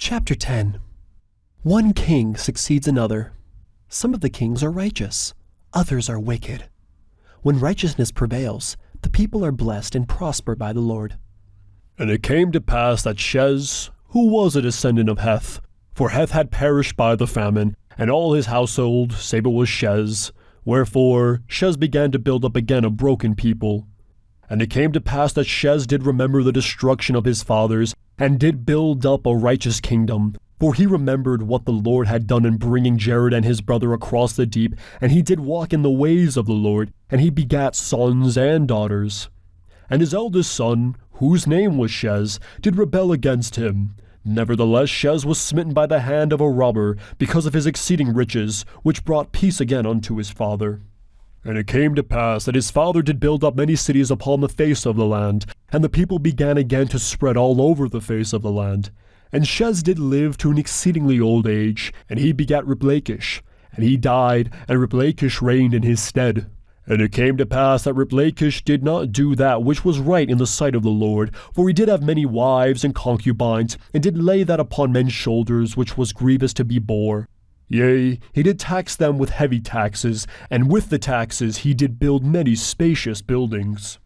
Chapter 10. One king succeeds another. Some of the kings are righteous, others are wicked. When righteousness prevails, the people are blessed and prosper by the Lord. And it came to pass that Shez, who was a descendant of Heth, for Heth had perished by the famine, and all his household, save it was Shez, wherefore Shez began to build up again a broken people. And it came to pass that Shez did remember the destruction of his fathers, and did build up a righteous kingdom, for he remembered what the Lord had done in bringing Jared and his brother across the deep, and he did walk in the ways of the Lord, and he begat sons and daughters. And his eldest son, whose name was Shez, did rebel against him. Nevertheless Shez was smitten by the hand of a robber, because of his exceeding riches, which brought peace again unto his father. And it came to pass that his father did build up many cities upon the face of the land, and the people began again to spread all over the face of the land. And Shez did live to an exceedingly old age, and he begat Riblakish. And he died, and Riblakish reigned in his stead. And it came to pass that Riblakish did not do that which was right in the sight of the Lord, for he did have many wives and concubines, and did lay that upon men's shoulders which was grievous to be bore. Yea, he did tax them with heavy taxes, and with the taxes he did build many spacious buildings.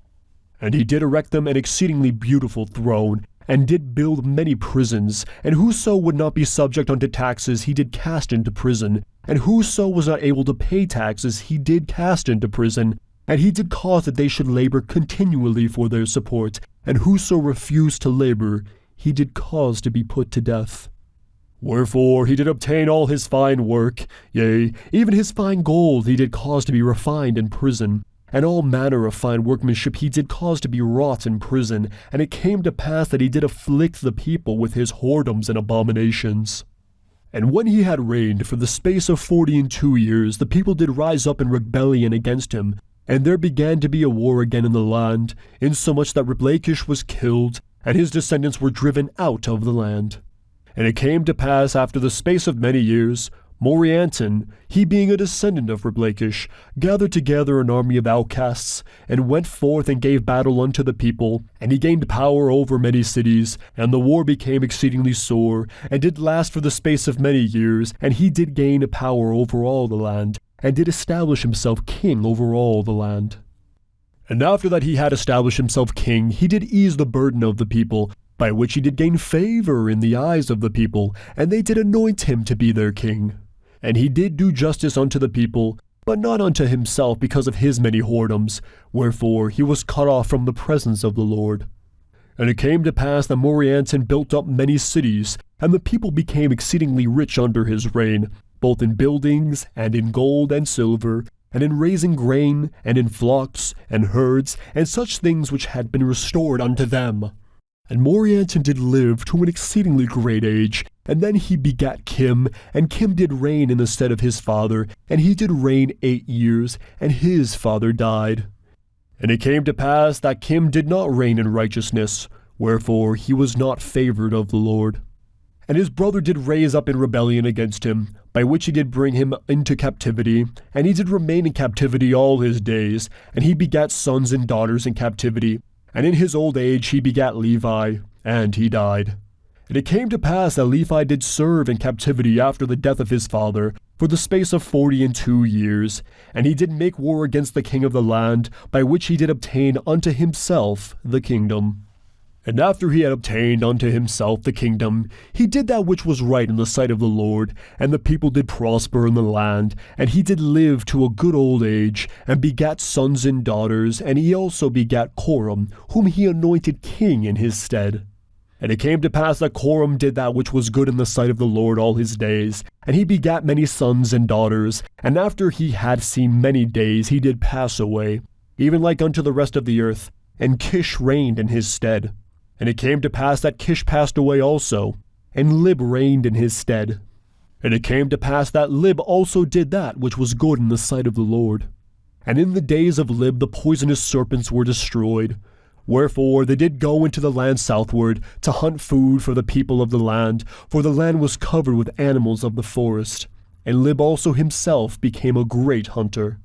And he did erect them an exceedingly beautiful throne, and did build many prisons, and whoso would not be subject unto taxes he did cast into prison, and whoso was not able to pay taxes he did cast into prison, and he did cause that they should labor continually for their support, and whoso refused to labor he did cause to be put to death. Wherefore he did obtain all his fine work, yea, even his fine gold he did cause to be refined in prison, and all manner of fine workmanship he did cause to be wrought in prison, and it came to pass that he did afflict the people with his whoredoms and abominations. And when he had reigned for the space of 42 years, the people did rise up in rebellion against him, and there began to be a war again in the land, insomuch that Riblakish was killed, and his descendants were driven out of the land. And it came to pass after the space of many years, Morianton, he being a descendant of Riblakish, gathered together an army of outcasts, and went forth and gave battle unto the people, and he gained power over many cities, and the war became exceedingly sore, and did last for the space of many years, and he did gain power over all the land, and did establish himself king over all the land. And after that he had established himself king, he did ease the burden of the people, by which he did gain favor in the eyes of the people, and they did anoint him to be their king. And he did do justice unto the people, but not unto himself because of his many whoredoms, wherefore he was cut off from the presence of the Lord. And it came to pass that Morianton built up many cities, and the people became exceedingly rich under his reign, both in buildings, and in gold and silver, and in raising grain, and in flocks, and herds, and such things which had been restored unto them. And Morianton did live to an exceedingly great age, and then he begat Kim, and Kim did reign in the stead of his father, and he did reign 8 years, and his father died. And it came to pass that Kim did not reign in righteousness, wherefore he was not favored of the Lord. And his brother did raise up in rebellion against him, by which he did bring him into captivity, and he did remain in captivity all his days, and he begat sons and daughters in captivity. And in his old age he begat Levi, and he died. And it came to pass that Levi did serve in captivity after the death of his father, for the space of 42 years, and he did make war against the king of the land, by which he did obtain unto himself the kingdom. And after he had obtained unto himself the kingdom, he did that which was right in the sight of the Lord, and the people did prosper in the land, and he did live to a good old age, and begat sons and daughters, and he also begat Coram, whom he anointed king in his stead. And it came to pass that Coram did that which was good in the sight of the Lord all his days, and he begat many sons and daughters, and after he had seen many days he did pass away, even like unto the rest of the earth, and Kish reigned in his stead. And it came to pass that Kish passed away also, and Lib reigned in his stead. And it came to pass that Lib also did that which was good in the sight of the Lord. And in the days of Lib the poisonous serpents were destroyed. Wherefore they did go into the land southward, to hunt food for the people of the land, for the land was covered with animals of the forest. And Lib also himself became a great hunter.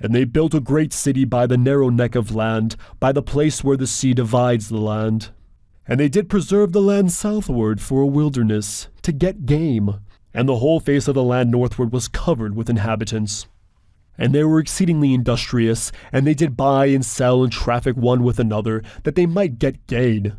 And they built a great city by the narrow neck of land, by the place where the sea divides the land. And they did preserve the land southward for a wilderness, to get game, and the whole face of the land northward was covered with inhabitants. And they were exceedingly industrious, and they did buy and sell and traffic one with another, that they might get gain.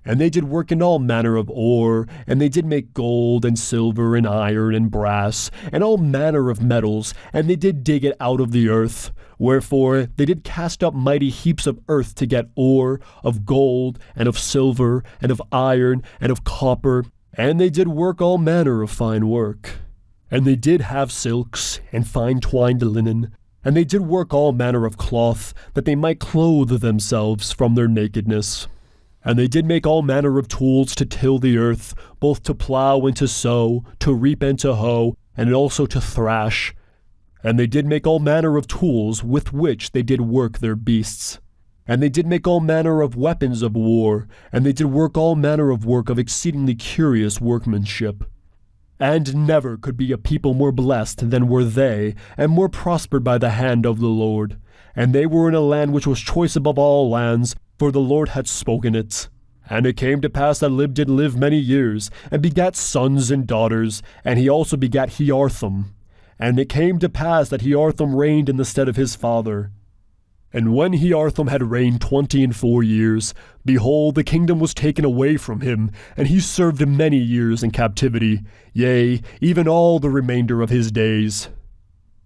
And they did work in all manner of ore, and they did make gold and silver and iron and brass, and all manner of metals, and they did dig it out of the earth. Wherefore they did cast up mighty heaps of earth to get ore, of gold, and of silver, and of iron, and of copper, and they did work all manner of fine work. And they did have silks, and fine twined linen, and they did work all manner of cloth, that they might clothe themselves from their nakedness. And they did make all manner of tools to till the earth, both to plow and to sow, to reap and to hoe, and also to thrash. And they did make all manner of tools with which they did work their beasts. And they did make all manner of weapons of war, and they did work all manner of work of exceedingly curious workmanship. And never could be a people more blessed than were they, and more prospered by the hand of the Lord. And they were in a land which was choice above all lands, for the Lord had spoken it. And it came to pass that Lib did live many years, and begat sons and daughters, and he also begat Heartham. And it came to pass that Heartham reigned in the stead of his father. And when Heartham had reigned 24 years, behold, the kingdom was taken away from him, and he served many years in captivity, yea, even all the remainder of his days.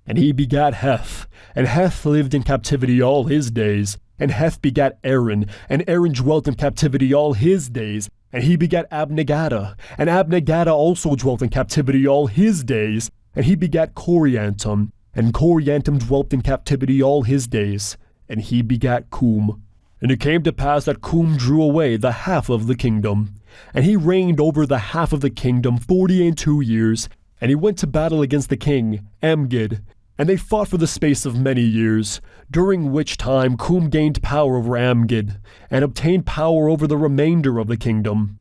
And he begat Heth, and Heth lived in captivity all his days, and Heth begat Aaron, and Aaron dwelt in captivity all his days, and he begat Abnegada, and Abnegada also dwelt in captivity all his days, and he begat Coriantum, and Coriantum dwelt in captivity all his days, and he begat Cum. And it came to pass that Cum drew away the half of the kingdom, and he reigned over the half of the kingdom 42 years, and he went to battle against the king, Amgid, and they fought for the space of many years, during which time Cum gained power over Amgid, and obtained power over the remainder of the kingdom.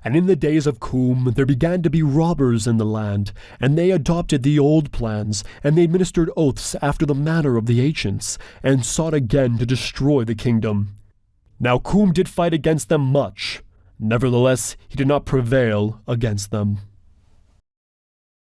And in the days of Cum there began to be robbers in the land, and they adopted the old plans, and they administered oaths after the manner of the ancients, and sought again to destroy the kingdom. Now Cum did fight against them much, nevertheless he did not prevail against them.